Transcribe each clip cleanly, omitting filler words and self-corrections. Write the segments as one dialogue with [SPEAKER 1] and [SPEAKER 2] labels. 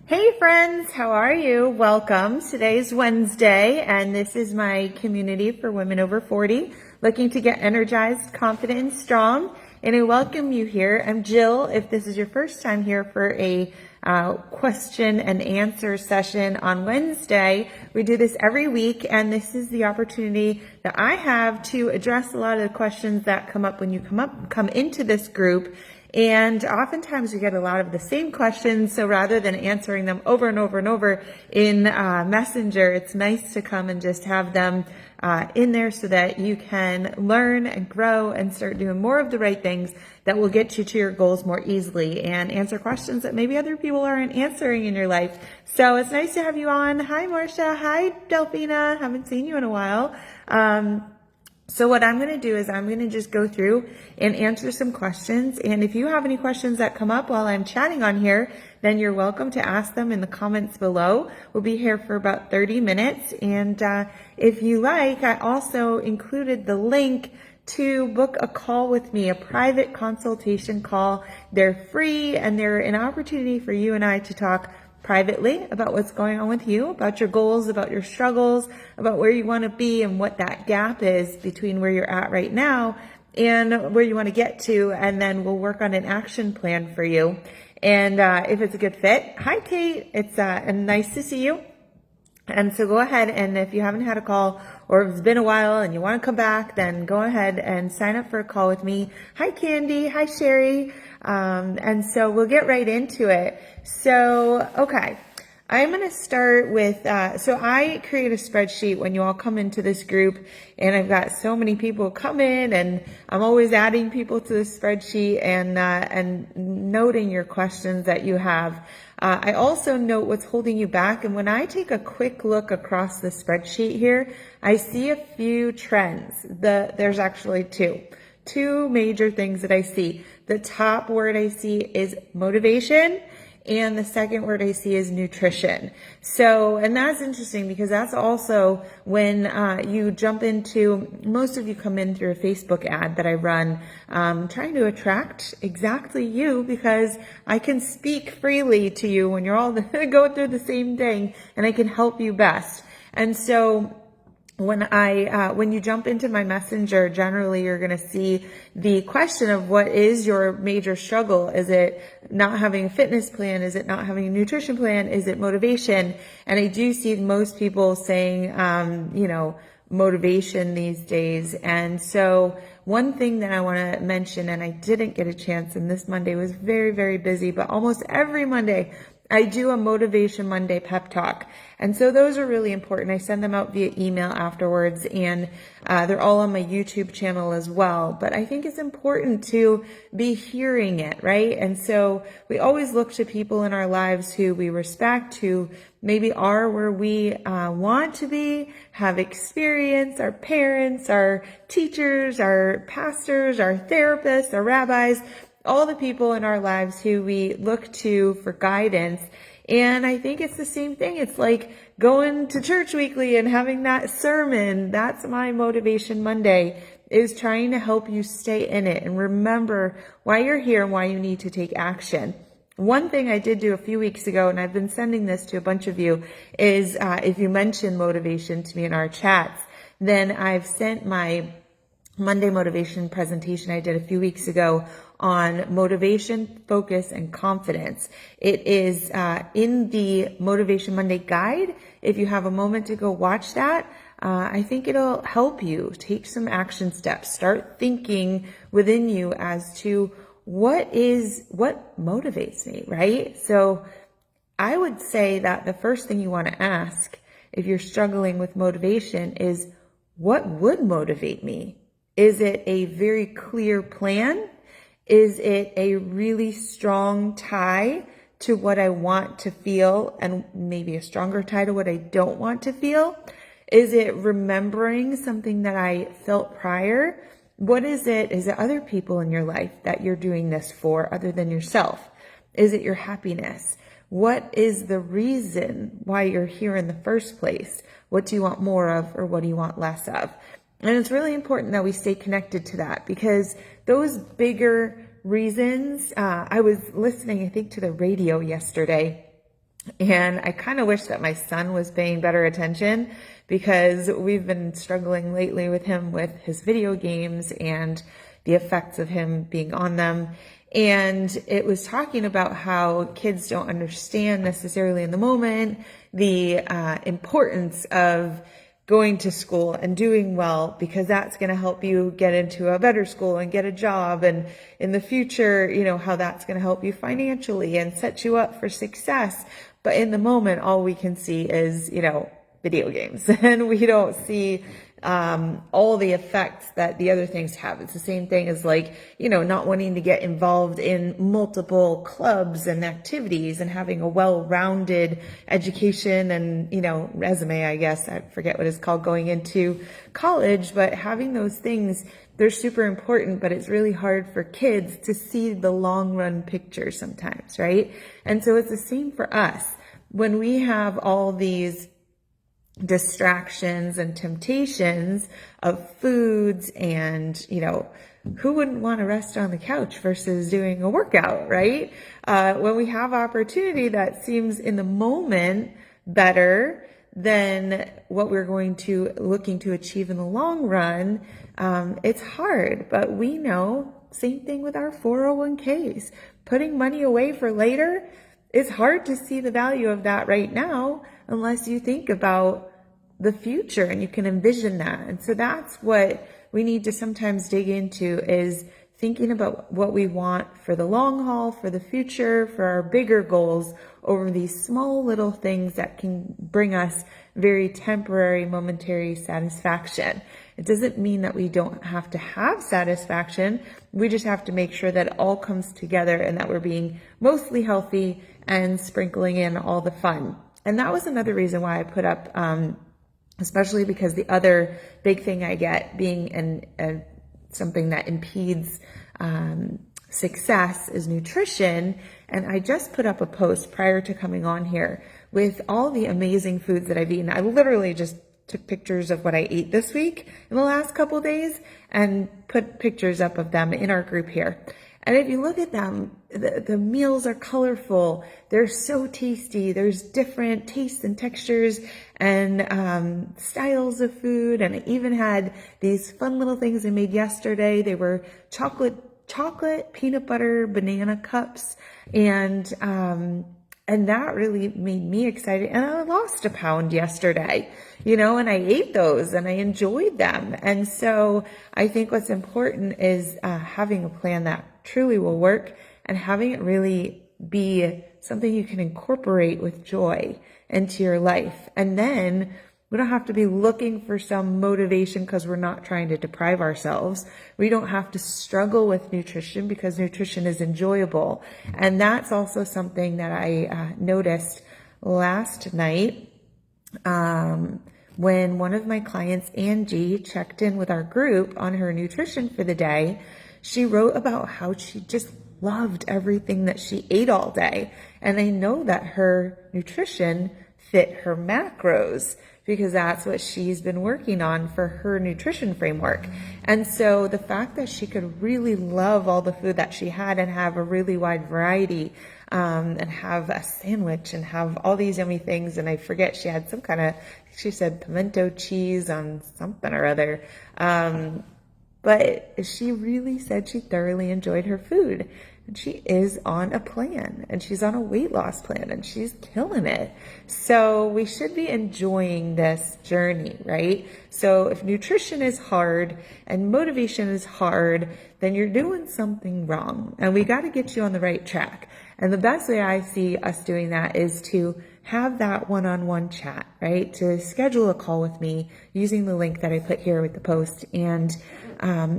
[SPEAKER 1] Hey friends, how are you? Welcome. Today's Wednesday, and this is my community for women over 40 looking to get energized, confident, and strong. And I welcome you here. I'm Jill. If this is your first time here for a question and answer session on Wednesday, we do this every week, and this is the opportunity that I have to address a lot of the questions that come up when you come into this group. And oftentimes we get a lot of the same questions. So rather than answering them over and over and over in Messenger, it's nice to come and just have them in there so that you can learn and grow and start doing more of the right things that will get you to your goals more easily and answer questions that maybe other people aren't answering in your life. So it's nice to have you on. Hi, Marcia. Hi, Delphina. Haven't seen you in a while. So what I'm going to do is I'm going to just go through and answer some questions. And if you have any questions that come up while I'm chatting on here, then you're welcome to ask them in the comments below. We'll be here for about 30 minutes. And if you like, I also included the link to book a call with me, a private consultation call. They're free and they're an opportunity for you and I to talk privately about what's going on with you, about your goals, about your struggles, about where you want to be and what that gap is between where you're at right now and where you want to get to. And then we'll work on an action plan for you. And if it's a good fit, hi Kate, it's nice to see you. And so go ahead, and if you haven't had a call or if it's been a while and you want to come back, then go ahead and sign up for a call with me. Hi Candy, hi Sherry. And so we'll get right into it. So, okay, I'm going to start with, so I create a spreadsheet when you all come into this group, and I've got so many people come in, and I'm always adding people to the spreadsheet and noting your questions that you have. I also note what's holding you back. And when I take a quick look across the spreadsheet here, I see a few trends. There's actually two major things that I see. The top word I see is motivation, and the second word I see is nutrition. So, and that's interesting because that's also when you jump into, most of you come in through a Facebook ad that I run, trying to attract exactly you because I can speak freely to you when you're all going through the same thing, and I can help you best. And so when you jump into my messenger, generally you're going to see the question of what is your major struggle? Is it not having a fitness plan? Is it not having a nutrition plan? Is it motivation? And I do see most people saying, motivation these days. And so one thing that I want to mention, and I didn't get a chance, and this Monday was very, very busy, but almost every Monday I do a Motivation Monday pep talk. And so those are really important. I send them out via email afterwards, and they're all on my YouTube channel as well. But I think it's important to be hearing it, right? And so we always look to people in our lives who we respect, who maybe are where we want to be, have experience, our parents, our teachers, our pastors, our therapists, our rabbis, all the people in our lives who we look to for guidance. And I think it's the same thing. It's like going to church weekly and having that sermon. That's my Motivation Monday, is trying to help you stay in it and remember why you're here and why you need to take action. One thing I did do a few weeks ago, and I've been sending this to a bunch of you, is if you mention motivation to me in our chats, then I've sent my Monday motivation presentation I did a few weeks ago on motivation, focus, and confidence. It is in the Motivation Monday guide. If you have a moment to go watch that, I think it'll help you take some action steps. Start thinking within you as to what motivates me, right? So I would say that the first thing you want to ask if you're struggling with motivation is, what would motivate me? Is it a very clear plan? Is it a really strong tie to what I want to feel and maybe a stronger tie to what I don't want to feel? Is it remembering something that I felt prior? What is it? Is it other people in your life that you're doing this for other than yourself? Is it your happiness? What is the reason why you're here in the first place? What do you want more of, or what do you want less of? And it's really important that we stay connected to that, because those bigger reasons, I was listening, I think, to the radio yesterday, And I kind of wish that my son was paying better attention, because we've been struggling lately with him with his video games and the effects of him being on them. And it was talking about how kids don't understand necessarily in the moment the importance of going to school and doing well, because that's going to help you get into a better school and get a job. And in the future, how that's going to help you financially and set you up for success. But in the moment, all we can see is, video games, and we don't see all the effects that the other things have. It's the same thing as not wanting to get involved in multiple clubs and activities and having a well-rounded education and, resume, I guess. I forget what it's called going into college, but having those things, they're super important, but it's really hard for kids to see the long run picture sometimes, right? And so it's the same for us. When we have all these distractions and temptations of foods and, who wouldn't want to rest on the couch versus doing a workout, right? When we have opportunity that seems in the moment better than what we're looking to achieve in the long run, it's hard. But we know, same thing with our 401ks, putting money away for later. It's hard to see the value of that right now unless you think about the future and you can envision that. And so that's what we need to sometimes dig into, is thinking about what we want for the long haul, for the future, for our bigger goals, over these small little things that can bring us very temporary, momentary satisfaction. It doesn't mean that we don't have to have satisfaction. We just have to make sure that it all comes together and that we're being mostly healthy and sprinkling in all the fun. And that was another reason why I put up, especially because the other big thing I get being something that impedes success is nutrition. And I just put up a post prior to coming on here with all the amazing foods that I've eaten. I literally just took pictures of what I ate this week in the last couple of days and put pictures up of them in our group here. And if you look at them, the meals are colorful. They're so tasty. There's different tastes and textures and styles of food. And I even had these fun little things I made yesterday. They were chocolate peanut butter banana cups, and that really made me excited. And I lost a pound yesterday, and I ate those and I enjoyed them. And so I think what's important is having a plan that truly will work and having it really be something you can incorporate with joy into your life. And then we don't have to be looking for some motivation because we're not trying to deprive ourselves. We don't have to struggle with nutrition because nutrition is enjoyable. And that's also something that I noticed last night when one of my clients, Angie, checked in with our group on her nutrition for the day. She wrote about how she just loved everything that she ate all day. And I know that her nutrition fit her macros because that's what she's been working on for her nutrition framework. And so the fact that she could really love all the food that she had and have a really wide variety, and have a sandwich and have all these yummy things. And I forget, she had some kind of, she said pimento cheese on something or other. But she really said she thoroughly enjoyed her food. And she is on a plan, and she's on a weight loss plan, and she's killing it. So we should be enjoying this journey, right? So if nutrition is hard and motivation is hard, then you're doing something wrong. And we got to get you on the right track. And the best way I see us doing that is to have that one-on-one chat, right? To schedule a call with me using the link that I put here with the post. And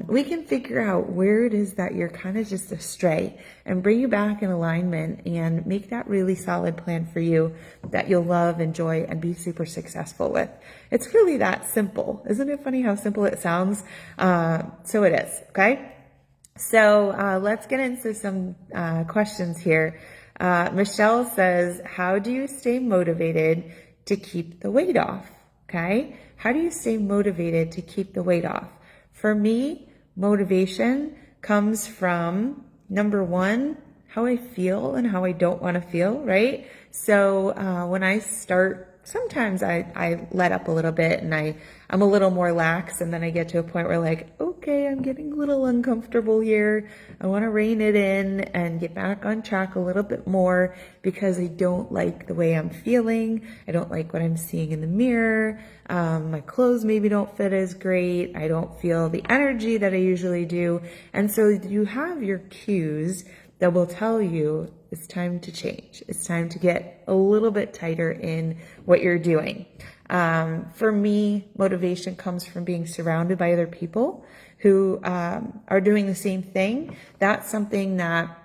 [SPEAKER 1] we can figure out where it is that you're kind of just astray and bring you back in alignment and make that really solid plan for you that you'll love, enjoy, and be super successful with. It's really that simple. Isn't it funny how simple it sounds? So it is, okay? So let's get into some questions here. Michelle says, how do you stay motivated to keep the weight off? Okay. How do you stay motivated to keep the weight off? For me, motivation comes from, number one, how I feel and how I don't want to feel, right? So when I start, sometimes I let up a little bit and I'm a little more lax, and then I get to a point where like, okay, I'm getting a little uncomfortable here. I want to rein it in and get back on track a little bit more because I don't like the way I'm feeling. I don't like what I'm seeing in the mirror. My clothes maybe don't fit as great. I don't feel the energy that I usually do. And so you have your cues that will tell you it's time to change. It's time to get a little bit tighter in what you're doing. For me, motivation comes from being surrounded by other people who are doing the same thing. That's something that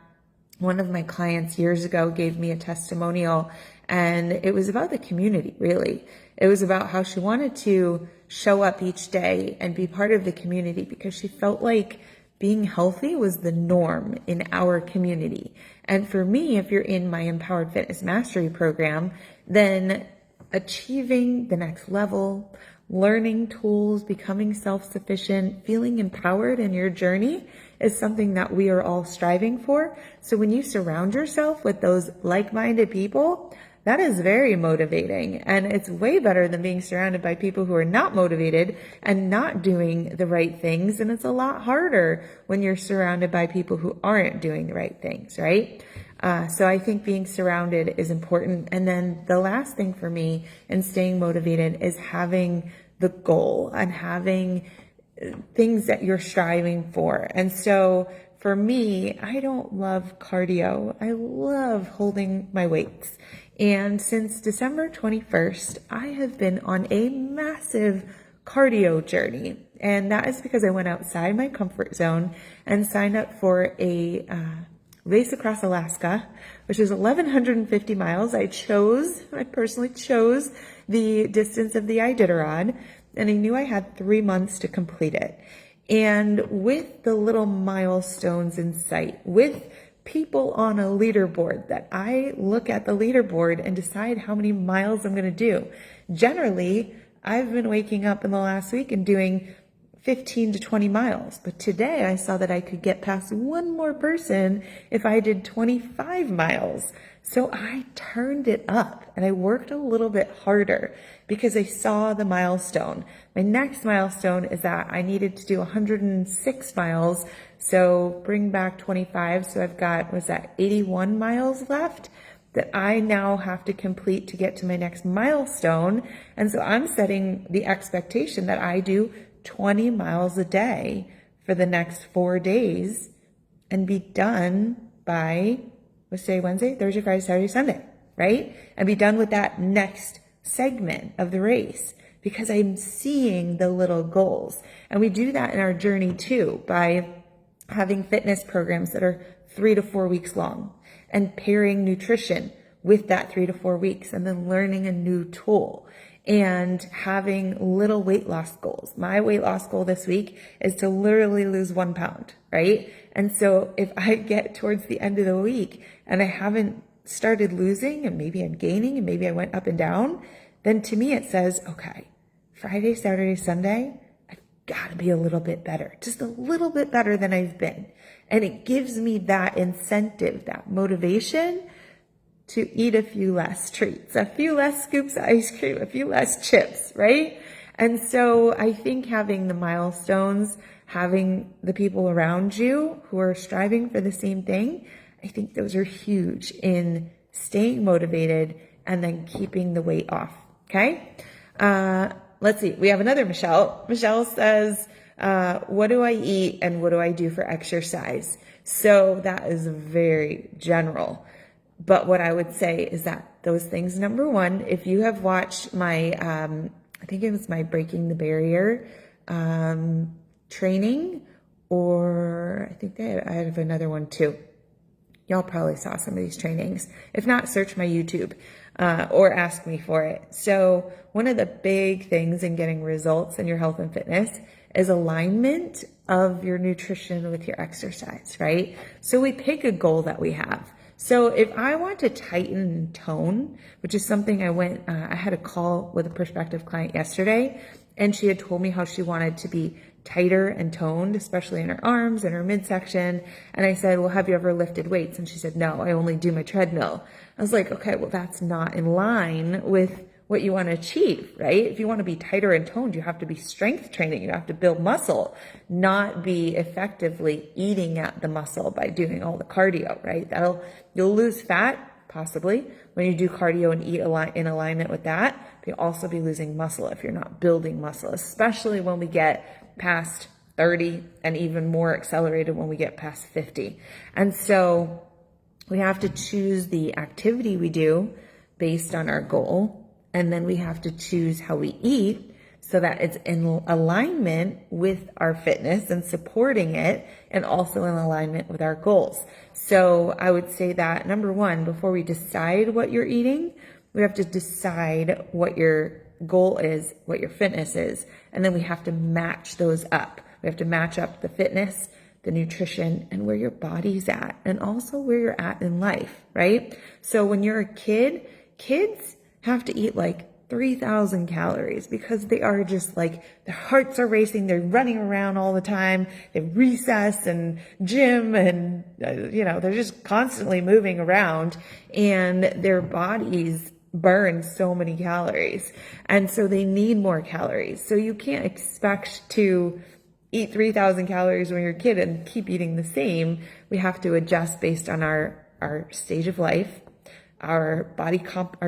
[SPEAKER 1] one of my clients years ago gave me a testimonial, and it was about the community, really. It was about how she wanted to show up each day and be part of the community because she felt like being healthy was the norm in our community. And for me, if you're in my Empowered Fitness Mastery program, then achieving the next level, learning tools, becoming self-sufficient, feeling empowered in your journey is something that we are all striving for. So when you surround yourself with those like-minded people, that is very motivating, and it's way better than being surrounded by people who are not motivated and not doing the right things. And it's a lot harder when you're surrounded by people who aren't doing the right things, right? So I think being surrounded is important. And then the last thing for me in staying motivated is having the goal and having things that you're striving for. And so for me, I don't love cardio. I love holding my weights. And since December 21st, I have been on a massive cardio journey. And that is because I went outside my comfort zone and signed up for a race across Alaska, which is 1,150 miles. I personally chose the distance of the Iditarod, and I knew I had 3 months to complete it. And with the little milestones in sight, with people on a leaderboard that I look at the leaderboard and decide how many miles I'm going to do. Generally, I've been waking up in the last week and doing 15 to 20 miles. But today I saw that I could get past one more person if I did 25 miles. So I turned it up and I worked a little bit harder because I saw the milestone. My next milestone is that I needed to do 106 miles. So bring back 25. So I've got, 81 miles left that I now have to complete to get to my next milestone. And so I'm setting the expectation that I do 20 miles a day for the next 4 days and be done by, let's say Wednesday, Thursday, Friday, Saturday, Sunday, right? And be done with that next segment of the race because I'm seeing the little goals. And we do that in our journey too by having fitness programs that are 3 to 4 weeks long and pairing nutrition with that 3 to 4 weeks and then learning a new tool and having little weight loss goals. My weight loss goal this week is to literally lose 1 pound, right? And so if I get towards the end of the week and I haven't started losing and maybe I'm gaining and maybe I went up and down, then to me it says, okay, Friday, Saturday, Sunday, I've got to be a little bit better, just a little bit better than I've been. And it gives me that incentive, that motivation to eat a few less treats, a few less scoops of ice cream, a few less chips, right? And so I think having the milestones, having the people around you who are striving for the same thing, I think those are huge in staying motivated and then keeping the weight off, okay? Let's see, we have another Michelle. Michelle says, what do I eat and what do I do for exercise? So that is very general. But what I would say is that those things, number one, if you have watched my, I think it was my Breaking the Barrier training, or I think I have another one too. Y'all probably saw some of these trainings. If not, search my YouTube or ask me for it. So one of the big things in getting results in your health and fitness is alignment of your nutrition with your exercise, right? So we pick a goal that we have. So if I want to tighten tone, which is something I had a call with a prospective client yesterday, and she had told me how she wanted to be tighter and toned, especially in her arms and her midsection. And I said, well, have you ever lifted weights? And she said, no, I only do my treadmill. I was like, okay, well, that's not in line with what you want to achieve, right? If you want to be tighter and toned, you have to be strength training. You have to build muscle, not be effectively eating at the muscle by doing all the cardio, right? You'll lose fat possibly when you do cardio and eat in alignment with that, but you'll also be losing muscle if you're not building muscle, especially when we get past 30 and even more accelerated when we get past 50. And so we have to choose the activity we do based on our goal. And then we have to choose how we eat so that it's in alignment with our fitness and supporting it, and also in alignment with our goals. So I would say that, number one, before we decide what you're eating, we have to decide what your goal is, what your fitness is, and then we have to match those up. We have to match up the fitness, the nutrition, and where your body's at, and also where you're at in life, right? So when you're a kid, kids have to eat like 3,000 calories because they are just like, their hearts are racing. They're running around all the time. They have recess and gym and, they're just constantly moving around, and their bodies burn so many calories. And so they need more calories. So you can't expect to eat 3,000 calories when you're a kid and keep eating the same. We have to adjust based on our stage of life, our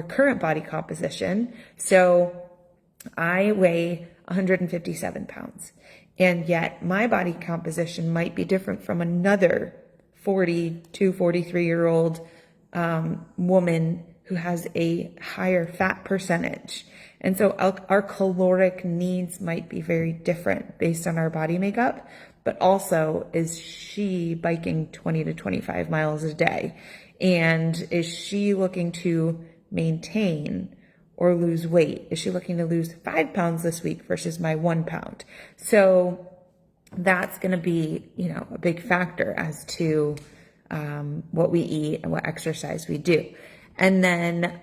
[SPEAKER 1] current body composition. So I weigh 157 pounds, and yet my body composition might be different from another 42, 43-year-old woman who has a higher fat percentage. And so our caloric needs might be very different based on our body makeup, but also, is she biking 20 to 25 miles a day? And is she looking to maintain or lose weight? Is she looking to lose 5 pounds this week versus my 1 pound? So that's going to be, a big factor as to what we eat and what exercise we do. And then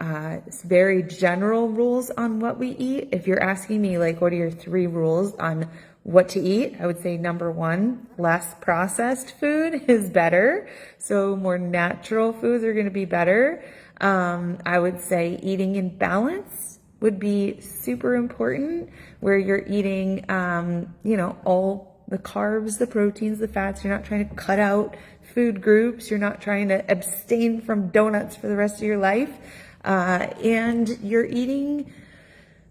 [SPEAKER 1] very general rules on what we eat. If you're asking me, like, what are your 3 rules on what to eat, I would say number 1, less processed food is better. So more natural foods are going to be better. I would say eating in balance would be super important, where you're eating, all the carbs, the proteins, the fats. You're not trying to cut out food groups. You're not trying to abstain from donuts for the rest of your life. And you're eating.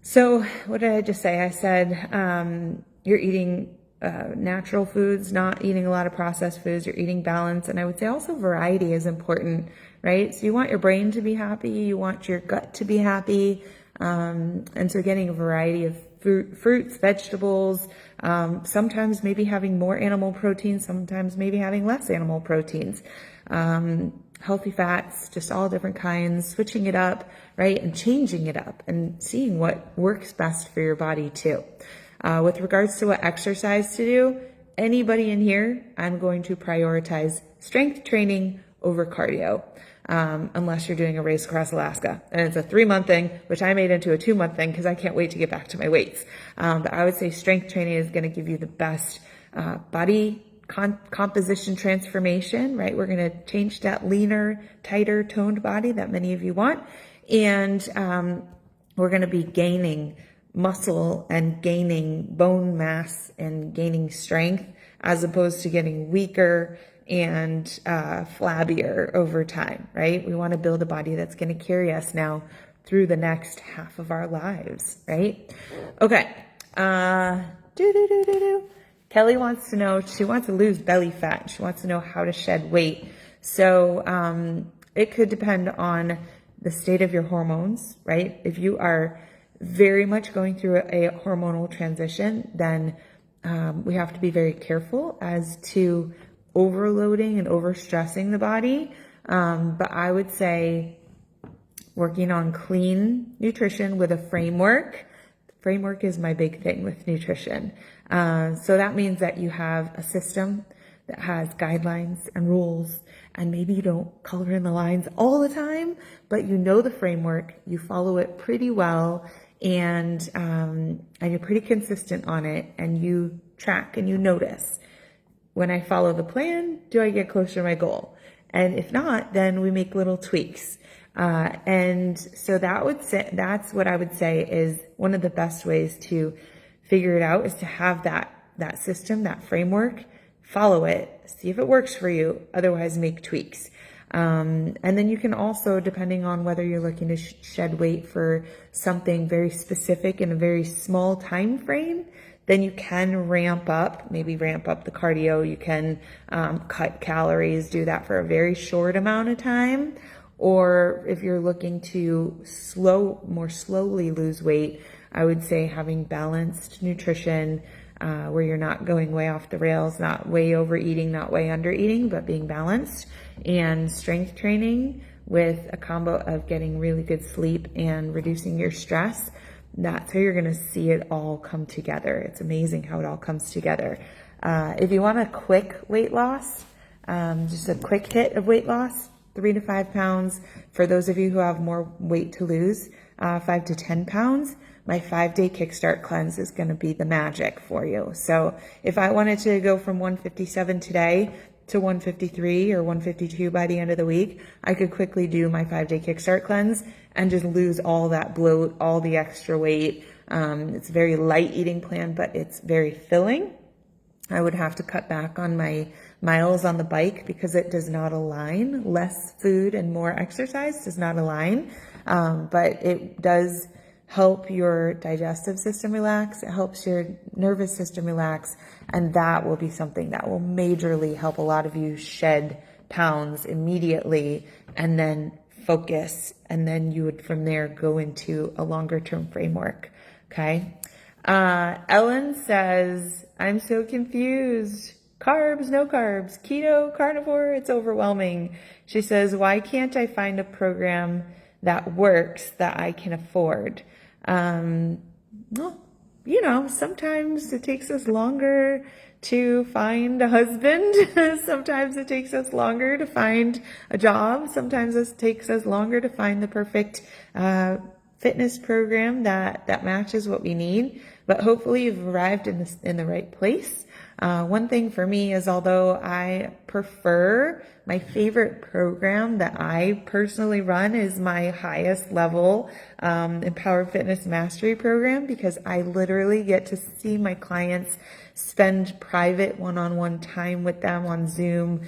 [SPEAKER 1] So what did I just say? I said, you're eating natural foods, not eating a lot of processed foods. You're eating balance. And I would say also variety is important, right? So you want your brain to be happy. You want your gut to be happy. And so getting a variety of fruits, vegetables, sometimes maybe having more animal proteins, sometimes maybe having less animal proteins, healthy fats, just all different kinds, switching it up, right? And changing it up and seeing what works best for your body too. With regards to what exercise to do, anybody in here, I'm going to prioritize strength training over cardio, unless you're doing a race across Alaska. And it's a 3-month thing, which I made into a 2-month thing because I can't wait to get back to my weights. But I would say strength training is going to give you the best body composition transformation, right? We're going to change that leaner, tighter, toned body that many of you want. And we're going to be gaining muscle and gaining bone mass and gaining strength, as opposed to getting weaker and flabbier over time, right? We want to build a body that's going to carry us now through the next half of our lives, right? Okay. Kelly wants to know, she wants to lose belly fat. She wants to know how to shed weight. So it could depend on the state of your hormones, right? If you are very much going through a hormonal transition, then we have to be very careful as to overloading and overstressing the body. But I would say working on clean nutrition with a framework. Framework is my big thing with nutrition. So that means that you have a system that has guidelines and rules, and maybe you don't color in the lines all the time, but you know the framework, you follow it pretty well, and you're pretty consistent on it, and you track and you notice, when I follow the plan, do I get closer to my goal? And if not, then we make little tweaks. And so that's what I would say is one of the best ways to figure it out, is to have that system, that framework, follow it, see if it works for you, otherwise make tweaks. And then you can also, depending on whether you're looking to shed weight for something very specific in a very small time frame, then you can maybe ramp up the cardio. You can cut calories, do that for a very short amount of time. Or if you're looking to more slowly lose weight, I would say having balanced nutrition, where you're not going way off the rails, not way overeating, not way undereating, but being balanced, and strength training with a combo of getting really good sleep and reducing your stress. That's how you're going to see it all come together. It's amazing how it all comes together. If you want a quick weight loss, just a quick hit of weight loss, 3 to 5 pounds. For those of you who have more weight to lose, 5 to 10 pounds, my 5-day Kickstart Cleanse is going to be the magic for you. So if I wanted to go from 157 today to 153 or 152 by the end of the week, I could quickly do my 5-day Kickstart Cleanse and just lose all that bloat, all the extra weight. It's a very light eating plan, but it's very filling. I would have to cut back on my miles on the bike because it does not align. Less food and more exercise does not align, but it does help your digestive system relax. It helps your nervous system relax, and that will be something that will majorly help a lot of you shed pounds immediately and then focus, and then you would from there go into a longer term framework. Okay. Ellen says, I'm so confused. Carbs, no carbs, keto, carnivore, it's overwhelming. She says, why can't I find a program that works that I can afford? Well, sometimes it takes us longer to find a husband. Sometimes it takes us longer to find a job. Sometimes it takes us longer to find the perfect fitness program that matches what we need. But hopefully you've arrived in the right place. One thing for me is, although I prefer, my favorite program that I personally run is my highest level Empowered Fitness Mastery program, because I literally get to see my clients, spend private one-on-one time with them on Zoom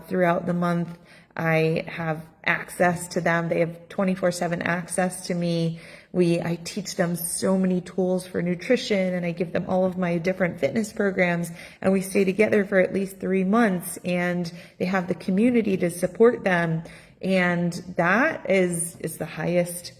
[SPEAKER 1] throughout the month. I have access to them. They have 24/7 access to me. I teach them so many tools for nutrition, and I give them all of my different fitness programs, and we stay together for at least 3 months, and they have the community to support them. And that is the highest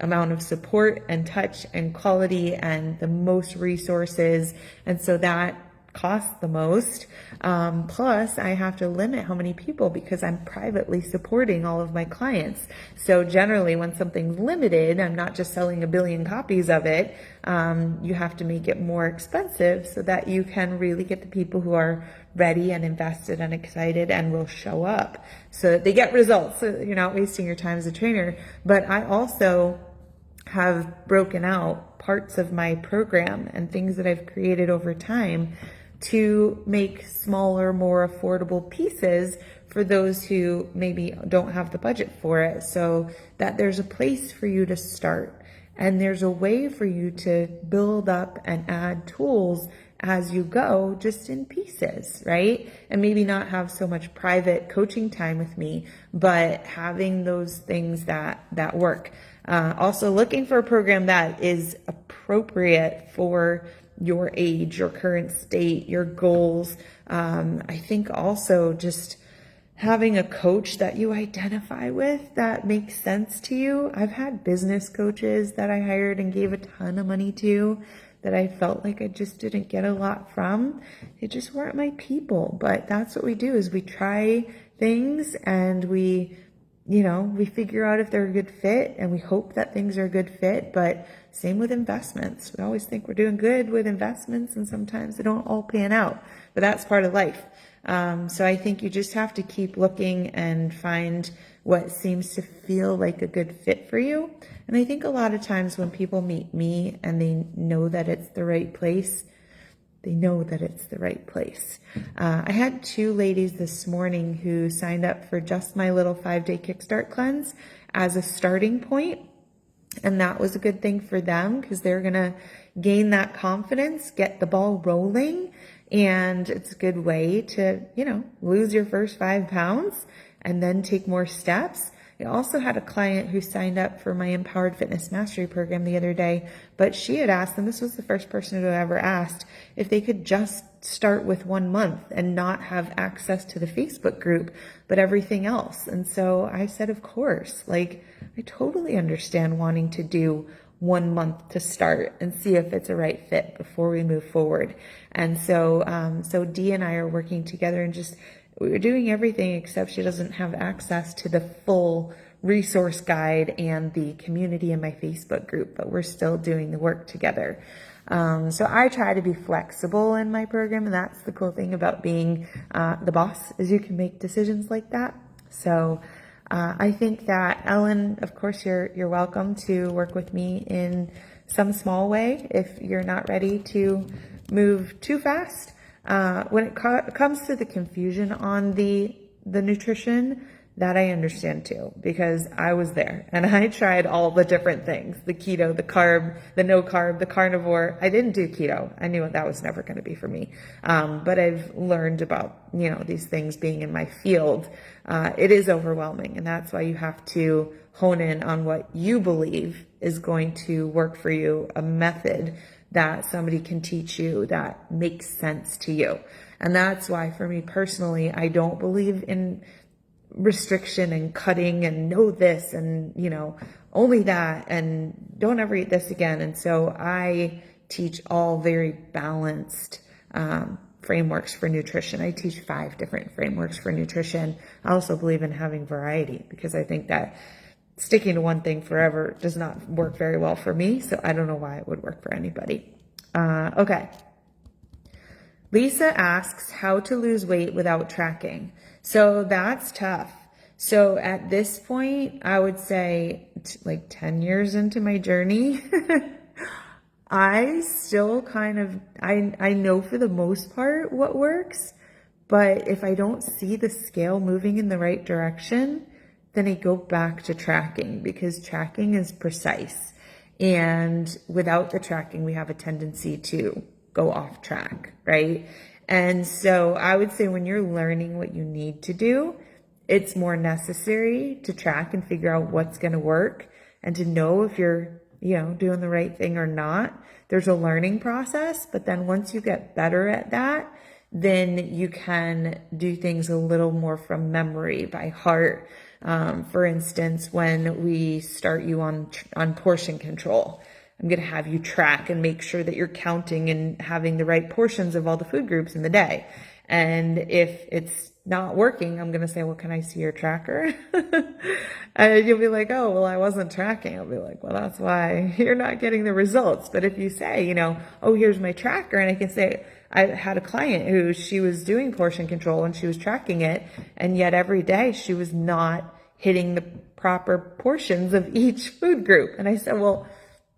[SPEAKER 1] amount of support and touch and quality and the most resources. And so that costs the most. Plus I have to limit how many people, because I'm privately supporting all of my clients. So generally when something's limited, I'm not just selling a billion copies of it. You have to make it more expensive so that you can really get the people who are ready and invested and excited and will show up so that they get results. So you're not wasting your time as a trainer. But I also have broken out parts of my program and things that I've created over time to make smaller, more affordable pieces for those who maybe don't have the budget for it, so that there's a place for you to start and there's a way for you to build up and add tools as you go, just in pieces, right? And maybe not have so much private coaching time with me, but having those things that work. Also looking for a program that is appropriate for your age, your current state, your goals. I think also just having a coach that you identify with, that makes sense to you. I've had business coaches that I hired and gave a ton of money to that I felt like I just didn't get a lot from. They just weren't my people. But that's what we do, is we try things and we figure out if they're a good fit, and we hope that things are a good fit. But same with investments. We always think we're doing good with investments, and sometimes they don't all pan out, but that's part of life. So I think you just have to keep looking and find what seems to feel like a good fit for you. And I think a lot of times when people meet me and they know that it's the right place, know that it's the right place. I had 2 ladies this morning who signed up for just my little 5-day Kickstart cleanse as a starting point. And that was a good thing for them because they're going to gain that confidence, get the ball rolling. And it's a good way to, lose your first 5 pounds and then take more steps. I also had a client who signed up for my Empowered Fitness Mastery program the other day, but she had asked, and this was the first person who ever asked, if they could just start with 1 month and not have access to the Facebook group, but everything else. And so I said, of course, I totally understand wanting to do 1 month to start and see if it's a right fit before we move forward. And so Dee and I are working together and we're doing everything except she doesn't have access to the full resource guide and the community in my Facebook group, but we're still doing the work together. So I try to be flexible in my program, and that's the cool thing about being the boss, is you can make decisions like that. So I think that, Ellen, of course, you're welcome to work with me in some small way if you're not ready to move too fast. When it comes to the confusion on the nutrition, that I understand too, because I was there and I tried all the different things, the keto, the carb, the no carb, the carnivore. I didn't do keto. I knew that was never going to be for me. But I've learned about, these things being in my field. It is overwhelming, and that's why you have to hone in on what you believe is going to work for you, a method that somebody can teach you that makes sense to you. And that's why, for me personally, I don't believe in restriction and cutting and know this and, only that and don't ever eat this again. And so I teach all very balanced frameworks for nutrition. I teach 5 different frameworks for nutrition. I also believe in having variety because I think that sticking to one thing forever does not work very well for me. So I don't know why it would work for anybody. Okay. Lisa asks how to lose weight without tracking. So that's tough. So at this point, I would say 10 years into my journey, I still I know for the most part what works, but if I don't see the scale moving in the right direction, then I go back to tracking because tracking is precise. And without the tracking, we have a tendency to go off track, right? And so I would say when you're learning what you need to do, it's more necessary to track and figure out what's going to work and to know if you're, doing the right thing or not. There's a learning process, but then once you get better at that, then you can do things a little more from memory, by heart. For instance, when we start you on portion control, I'm going to have you track and make sure that you're counting and having the right portions of all the food groups in the day. And if it's not working, I'm going to say, well, can I see your tracker? And you'll be like, oh, well, I wasn't tracking. I'll be like, well, that's why you're not getting the results. But if you say, oh, here's my tracker, and I can say, I had a client who she was doing portion control and she was tracking it, and yet every day she was not hitting the proper portions of each food group. And I said, well,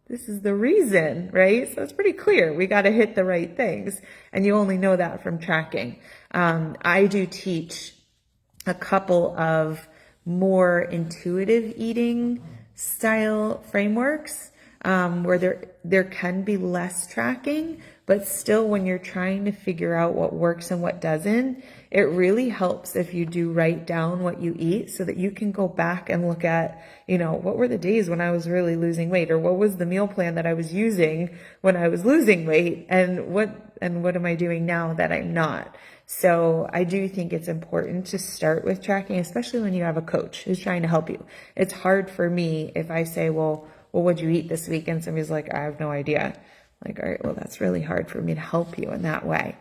[SPEAKER 1] this is the reason, right? So it's pretty clear. We got to hit the right things. And you only know that from tracking. I do teach a couple of more intuitive eating style frameworks, where there can be less tracking, but still when you're trying to figure out what works and what doesn't, it really helps if you do write down what you eat so that you can go back and look at, what were the days when I was really losing weight, or what was the meal plan that I was using when I was losing weight, and what am I doing now that I'm not? So I do think it's important to start with tracking, especially when you have a coach who's trying to help you. It's hard for me if I say, well, what'd you eat this week? And somebody's like, I have no idea. Like, all right, well, that's really hard for me to help you in that way.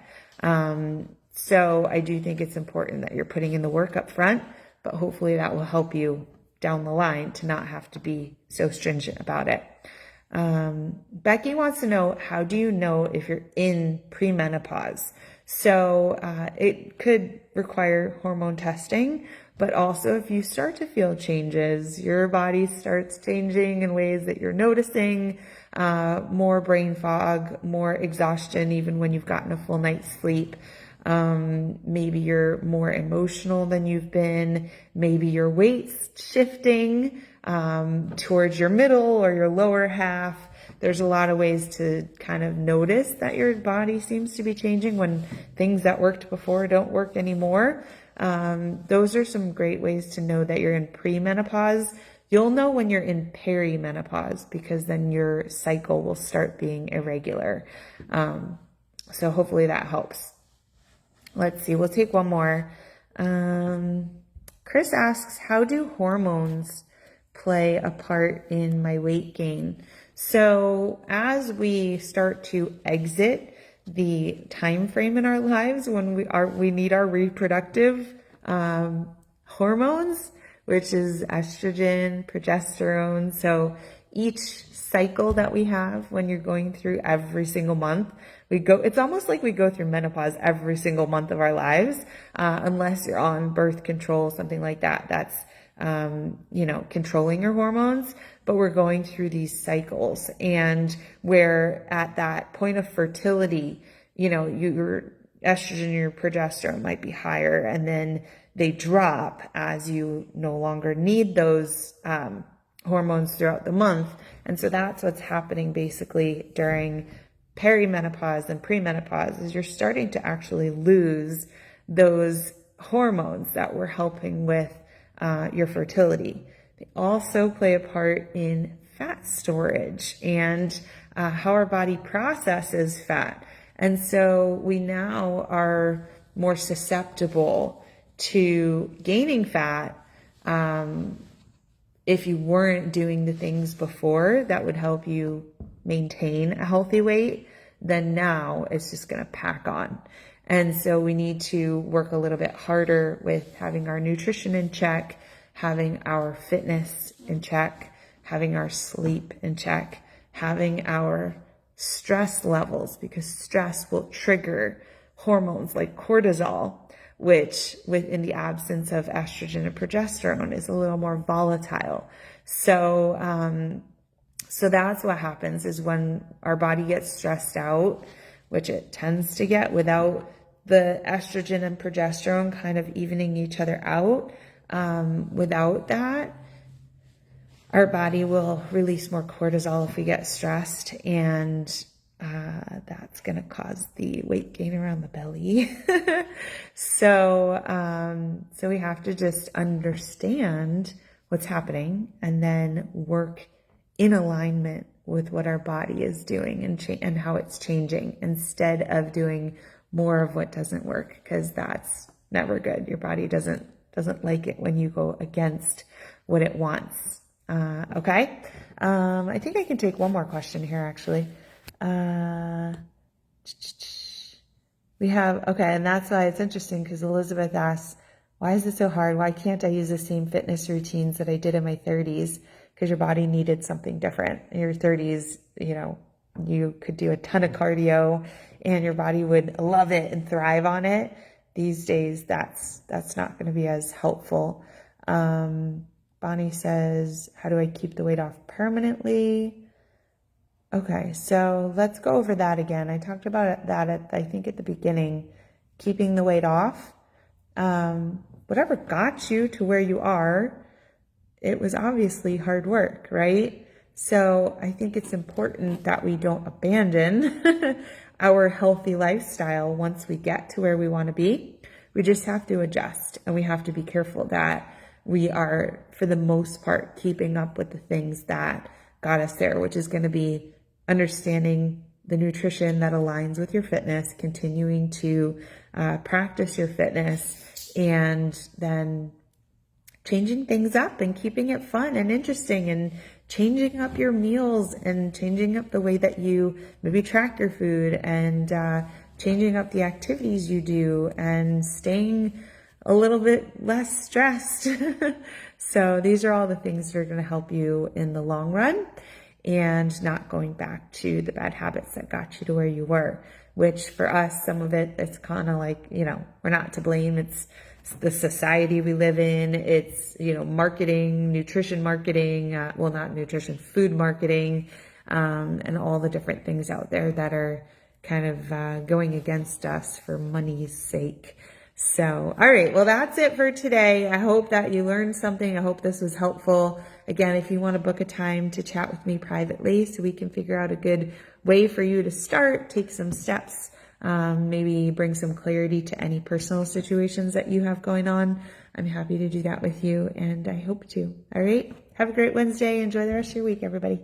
[SPEAKER 1] So I do think it's important that you're putting in the work up front, but hopefully that will help you down the line to not have to be so stringent about it. Becky wants to know, how do you know if you're in premenopause? So it could require hormone testing, but also if you start to feel changes, your body starts changing in ways that you're noticing, more brain fog, more exhaustion, even when you've gotten a full night's sleep. Maybe you're more emotional than you've been. Maybe your weight's shifting towards your middle or your lower half. There's a lot of ways to kind of notice that your body seems to be changing when things that worked before don't work anymore. Those are some great ways to know that you're in premenopause. You'll know when you're in perimenopause because then your cycle will start being irregular. So hopefully that helps. Let's see, we'll take one more. Chris asks, how do hormones play a part in my weight gain? So as we start to exit the time frame in our lives when we need our reproductive hormones, which is estrogen, progesterone. So each cycle that we have when you're going through every single month, it's almost like we go through menopause every single month of our lives, unless you're on birth control, something like that. That's, controlling your hormones, but we're going through these cycles, and where at that point of fertility, your estrogen, your progesterone might be higher, and then they drop as you no longer need those, hormones throughout the month. And so that's what's happening basically during perimenopause and premenopause, is you're starting to actually lose those hormones that were helping with your fertility. They also play a part in fat storage and how our body processes fat. And so we now are more susceptible to gaining fat if you weren't doing the things before that would help you maintain a healthy weight. Then now it's just going to pack on. And so we need to work a little bit harder with having our nutrition in check, having our fitness in check, having our sleep in check, having our stress levels, because stress will trigger hormones like cortisol, which within the absence of estrogen and progesterone is a little more volatile. So that's what happens, is when our body gets stressed out, which it tends to get without the estrogen and progesterone kind of evening each other out. Without that, our body will release more cortisol if we get stressed, and that's going to cause the weight gain around the belly. So we have to just understand what's happening and then work in alignment with what our body is doing and how it's changing, instead of doing more of what doesn't work, because that's never good. Your body doesn't like it when you go against what it wants. Okay. I think I can take one more question here, actually. And that's why it's interesting, because Elizabeth asks, why is it so hard? Why can't I use the same fitness routines that I did in my 30s? Because your body needed something different. In your 30s, you could do a ton of cardio and your body would love it and thrive on it. These days, that's not going to be as helpful. Bonnie says, how do I keep the weight off permanently? Okay, so let's go over that again. I talked about that at the beginning, keeping the weight off. Whatever got you to where you are, it was obviously hard work, right? So I think it's important that we don't abandon our healthy lifestyle once we get to where we want to be. We just have to adjust, and we have to be careful that we are, for the most part, keeping up with the things that got us there, which is going to be understanding the nutrition that aligns with your fitness, continuing to practice your fitness, and then changing things up and keeping it fun and interesting, and changing up your meals and changing up the way that you maybe track your food, and changing up the activities you do, and staying a little bit less stressed. So these are all the things that are going to help you in the long run, and not going back to the bad habits that got you to where you were, which for us, some of it's kind of like, we're not to blame. It's the society we live in. It's, marketing, nutrition marketing, well, not nutrition, food marketing, and all the different things out there that are kind of going against us for money's sake. So, all right. Well, that's it for today. I hope that you learned something. I hope this was helpful. Again, if you want to book a time to chat with me privately so we can figure out a good way for you to start, take some steps, maybe bring some clarity to any personal situations that you have going on, I'm happy to do that with you, and I hope to. All right. Have a great Wednesday. Enjoy the rest of your week, everybody.